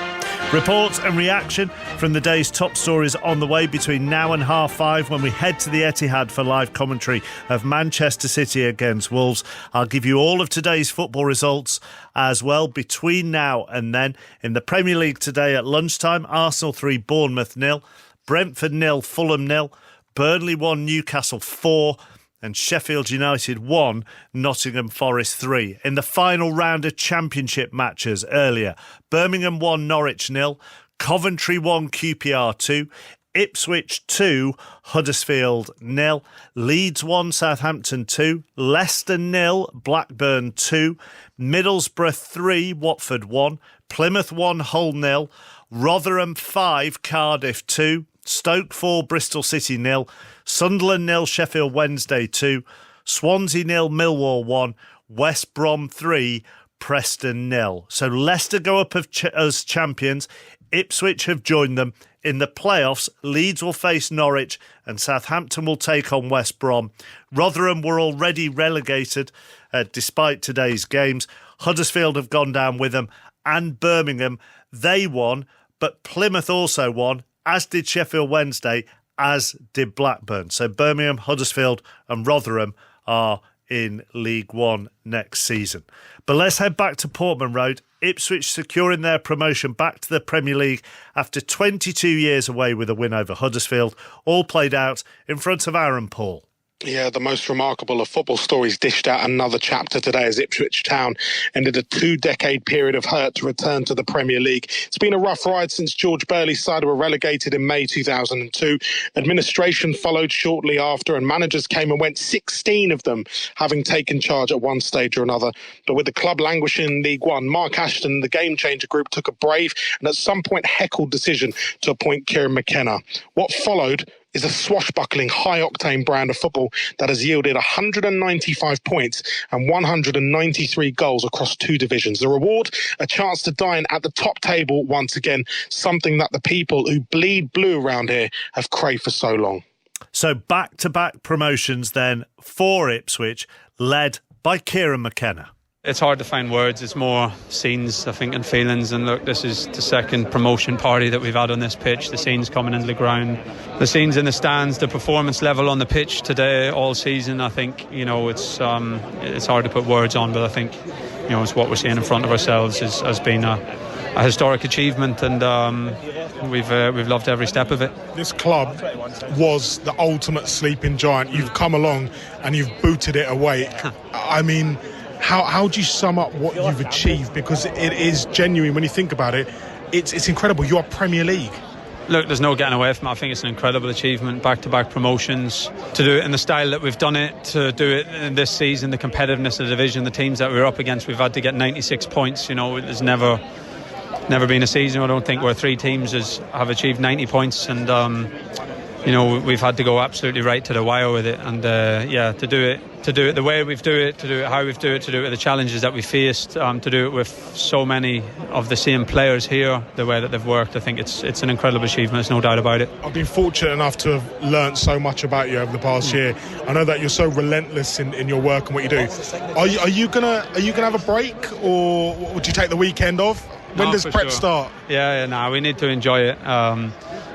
Reports and reaction from the day's top stories on the way between now and 5:30 when we head to the Etihad for live commentary of Manchester City against Wolves. I'll give you all of today's football results as well between now and then. In the Premier League today at lunchtime, Arsenal 3, Bournemouth 0, Brentford 0, Fulham 0, Burnley 1, Newcastle 4, and Sheffield United 1, Nottingham Forest 3. In the final round of Championship matches earlier, Birmingham 1, Norwich 0, Coventry 1, QPR 2, Ipswich 2, Huddersfield 0, Leeds 1, Southampton 2, Leicester 0, Blackburn 2, Middlesbrough 3, Watford 1, Plymouth 1, Hull 0, Rotherham 5, Cardiff 2, Stoke 4, Bristol City 0, Sunderland 0, Sheffield Wednesday 2, Swansea 0, Millwall 1, West Brom 3, Preston 0. So Leicester go up as champions. Ipswich have joined them. In the playoffs, Leeds will face Norwich and Southampton will take on West Brom. Rotherham were already relegated despite today's games. Huddersfield have gone down with them, and Birmingham, they won, but Plymouth also won, as did Sheffield Wednesday, as did Blackburn. So Birmingham, Huddersfield and Rotherham are in League One next season. But let's head back to Portman Road. Ipswich securing their promotion back to the Premier League after 22 years away with a win over Huddersfield, all played out in front of Aaron Paul. Yeah, the most remarkable of football stories dished out another chapter today as Ipswich Town ended a 2-decade period of hurt to return to the Premier League. It's been a rough ride since George Burley's side were relegated in May 2002. Administration followed shortly after and managers came and went, 16 of them having taken charge at one stage or another. But with the club languishing in League One, Mark Ashton and the Game Changer Group took a brave and at some point heckled decision to appoint Kieran McKenna. What followed is a swashbuckling, high-octane brand of football that has yielded 195 points and 193 goals across 2 divisions. The reward, a chance to dine at the top table once again, something that the people who bleed blue around here have craved for so long. So back-to-back promotions then for Ipswich, led by Kieran McKenna. It's hard to find words. It's more scenes, I think, and feelings. And look, this is the second promotion party that we've had on this pitch. The scenes coming into the ground, the scenes in the stands, the performance level on the pitch today, all season. I think, it's hard to put words on, but I think, it's what we're seeing in front of ourselves has been a historic achievement, and we've loved every step of it. This club was the ultimate sleeping giant. You've come along and you've booted it away. I mean, How do you sum up what you've achieved? Because it is genuine when you think about it. It's incredible. You're Premier League. Look, there's no getting away from it. I think it's an incredible achievement. Back-to-back promotions. To do it in the style that we've done it, to do it in this season, the competitiveness of the division, the teams that we're up against, we've had to get 96 points. There's never been a season, I don't think, where 3 teams have achieved 90 points. And, we've had to go absolutely right to the wire with it. And, to do it the way we've do it, to do it how we've do it, to do it with the challenges that we faced, to do it with so many of the same players here, the way that they've worked, I think it's an incredible achievement, there's no doubt about it. I've been fortunate enough to have learnt so much about you over the past year. I know that you're so relentless in your work and what you do. Are you gonna have a break, or would you take the weekend off? When does prep start? Yeah, we need to enjoy it.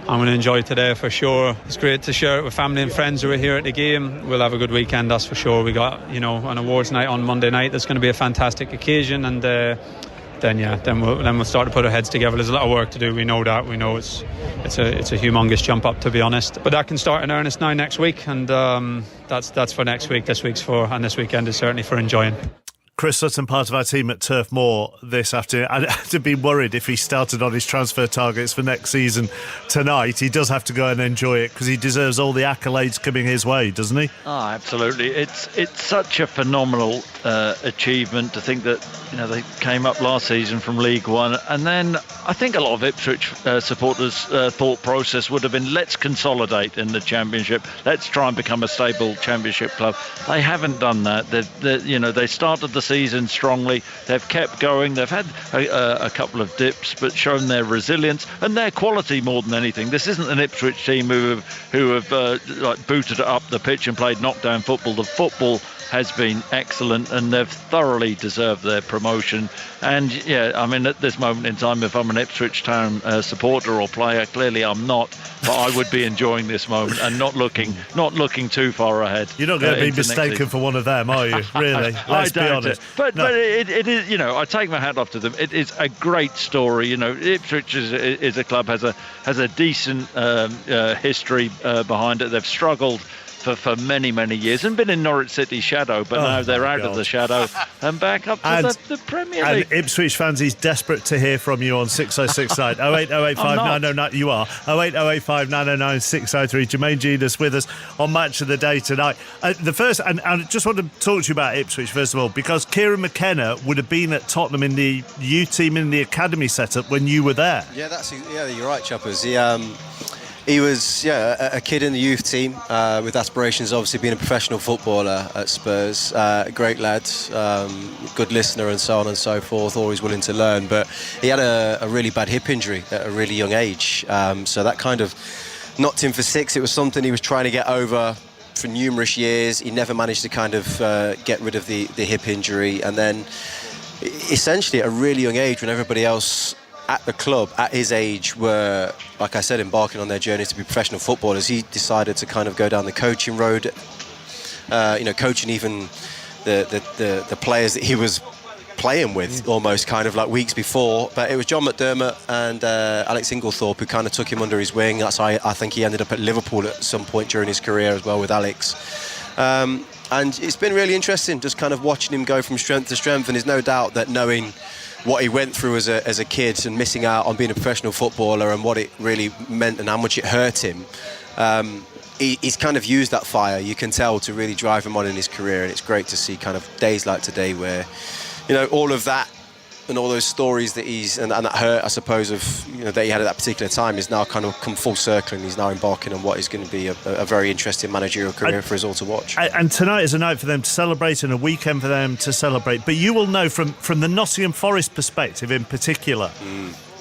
I'm going to enjoy today for sure. It's great to share it with family and friends who are here at the game. We'll have a good weekend, that's for sure. We got, an awards night on Monday night. That's going to be a fantastic occasion, and then we'll start to put our heads together. There's a lot of work to do. We know that. We know it's a humongous jump up, to be honest. But that can start in earnest now next week, and that's for next week. This weekend is certainly for enjoying. Chris Sutton, part of our team at Turf Moor this afternoon. I'd have to be worried if he started on his transfer targets for next season tonight. He does have to go and enjoy it because he deserves all the accolades coming his way, doesn't he? Oh, absolutely. It's such a phenomenal achievement to think that they came up last season from League One, and then I think a lot of Ipswich supporters' thought process would have been, let's consolidate in the Championship, let's try and become a stable Championship club. They haven't done that. They started the season strongly. They've kept going. They've had a couple of dips, but shown their resilience and their quality more than anything. This isn't an Ipswich team who have booted it up the pitch and played knockdown football. The football has been excellent, and they've thoroughly deserved their promotion. And at this moment in time, if I'm an Ipswich Town supporter or player, clearly I'm not, but I would be enjoying this moment and not looking too far ahead. You're not going to be mistaken for one of them, are you? Really? Let's be honest. But it is. I take my hat off to them. It is a great story. Ipswich is a club has a decent history behind it. They've struggled for many, many years and been in Norwich City's shadow, but now they're out of the shadow and back up to the Premier League. And Ipswich fans, he's desperate to hear from you on 6069 08085 you are 08085 909 603. Jermaine Genus with us on Match of the Day tonight. The first, and I just want to talk to you about Ipswich first of all, because Kieran McKenna would have been at Tottenham in the youth team in the academy setup when you were there. Yeah, you're right, Choppers. He was a kid in the youth team with aspirations, obviously being a professional footballer at Spurs. Great lad, good listener and so on and so forth, always willing to learn. But he had a really bad hip injury at a really young age. So that kind of knocked him for six. It was something he was trying to get over for numerous years. He never managed to kind of get rid of the hip injury. And then essentially at a really young age, when everybody else at the club at his age were, like I said, embarking on their journey to be professional footballers, he decided to kind of go down the coaching road, coaching even the players that he was playing with almost kind of like weeks before. But it was John McDermott and Alex Inglethorpe who kind of took him under his wing. That's why I think he ended up at Liverpool at some point during his career as well with Alex. And it's been really interesting just kind of watching him go from strength to strength, and there's no doubt that knowing what he went through as a kid and missing out on being a professional footballer and what it really meant and how much it hurt him, he's kind of used that fire, you can tell, to really drive him on in his career. And it's great to see kind of days like today where, all of that and all those stories that and that hurt, I suppose, of that he had at that particular time is now kind of come full circle, and he's now embarking on what is going to be a very interesting managerial career for us all to watch. And tonight is a night for them to celebrate and a weekend for them to celebrate. But you will know from the Nottingham Forest perspective in particular,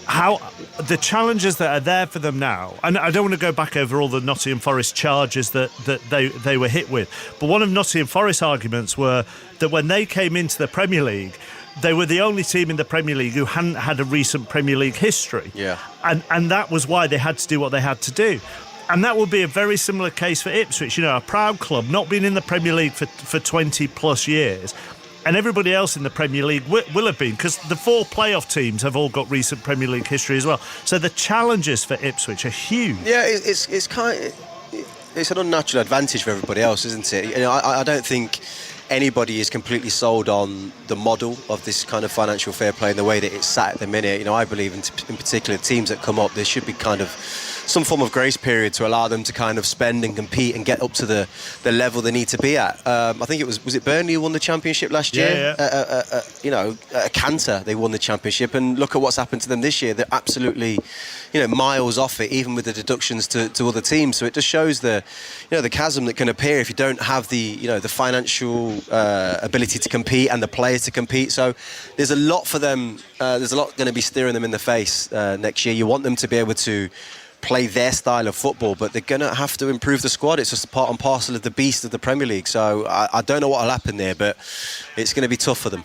how the challenges that are there for them now, and I don't want to go back over all the Nottingham Forest charges that they were hit with, but one of Nottingham Forest's arguments were that when they came into the Premier League, they were the only team in the Premier League who hadn't had a recent Premier League history. Yeah. And that was why they had to do what they had to do. And that will be a very similar case for Ipswich, a proud club, not been in the Premier League for 20 plus years. And everybody else in the Premier League will have been, because the 4 playoff teams have all got recent Premier League history as well. So the challenges for Ipswich are huge. Yeah, it's an unnatural advantage for everybody else, isn't it? I don't think anybody is completely sold on the model of this kind of financial fair play and the way that it's sat at the minute. I believe in particular teams that come up, there should be kind of some form of grace period to allow them to kind of spend and compete and get up to the level they need to be at. I think it was it Burnley who won the championship last year? Yeah. At Cantor they won the championship, and look at what's happened to them this year. They're absolutely, miles off it, even with the deductions to other teams. So it just shows the chasm that can appear if you don't have the financial ability to compete and the players to compete. So there's a lot for them. There's a lot going to be staring them in the face next year. You want them to be able to play their style of football, but they're going to have to improve the squad. It's just part and parcel of the beast of the Premier League. So I don't know what will happen there, but it's going to be tough for them.